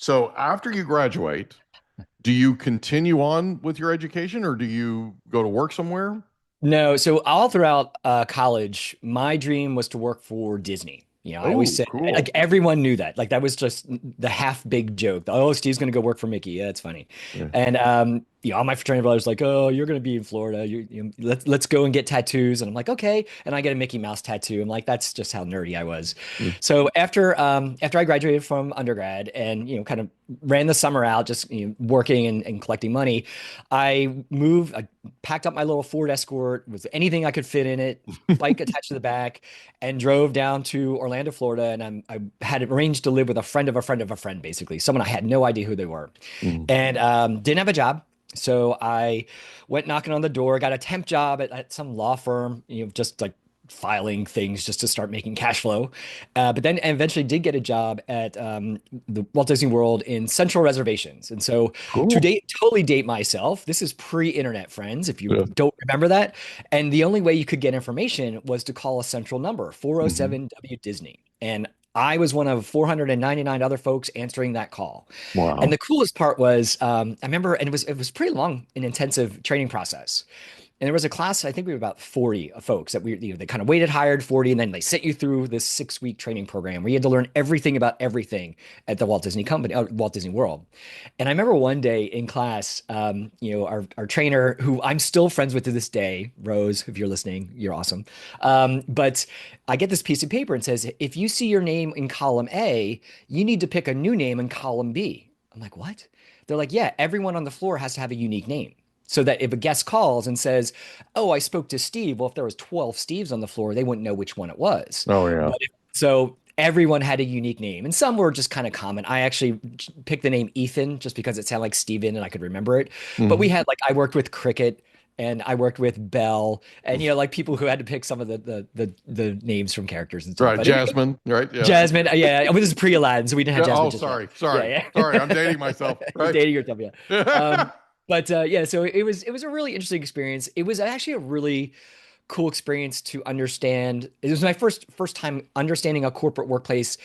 So after you graduate, do you continue on with your education or do you go to work somewhere? No, so all throughout college, my dream was to work for Disney. I always Oh, said, like, cool. everyone knew that. Like, that was just the half big joke. Oh, Steve's gonna go work for Mickey. Yeah, it's funny. Yeah. And all my fraternity brothers like, oh, you're gonna be in Florida. Let's go and get tattoos. And I'm like, okay. And I get a Mickey Mouse tattoo. I'm like, that's just how nerdy I was. Mm. So after I graduated from undergrad and kind of ran the summer out, just working and collecting money, I packed up my little Ford Escort with anything I could fit in it, bike attached to the back, and drove down to Orlando, Florida. And I had arranged to live with a friend of a friend of a friend, basically, someone I had no idea who they were, Mm. and didn't have a job. So I went knocking on the door, got a temp job at some law firm, just like filing things just to start making cash flow. But then eventually did get a job at the Walt Disney World in Central Reservations. And so Cool. totally date myself, this is pre-internet, friends, if you Yeah. don't remember that. And the only way you could get information was to call a central number, Mhm. 407 W Disney. And I was one of 499 other folks answering that call. And Wow. the coolest part was, I remember, and it was pretty long and intensive training process. And there was a class, I think we were about 40 folks that they kind of waited, hired 40, and then they sent you through this 6 week training program where you had to learn everything about everything at the Walt Disney World. And I remember one day in class, our trainer, who I'm still friends with to this day, Rose, if you're listening, you're awesome. But I get this piece of paper and says, if you see your name in column A, you need to pick a new name in column B. I'm like, what? They're like, yeah, everyone on the floor has to have a unique name. So that if a guest calls and says, "Oh, I spoke to Steve," well, if there was 12 Steves on the floor, they wouldn't know which one it was. Oh, yeah. So everyone had a unique name, and some were just kind of common. I actually picked the name Ethan just because it sounded like Steven and I could remember it. But we Mhm. had, like, I worked with Cricket and I worked with Bell, and like people who had to pick some of the names from characters and stuff. Right. But Jasmine, right? Yeah. Jasmine, yeah, I was pre-Aladdin, so we didn't have Yeah. Jasmine Oh, just yet. sorry. Yeah, Sorry. yeah. Sorry. I'm dating myself. You're Right. dating yourself, yeah. But yeah, so it was a really interesting experience. It was actually a really cool experience to understand. It was my first time understanding a corporate workplace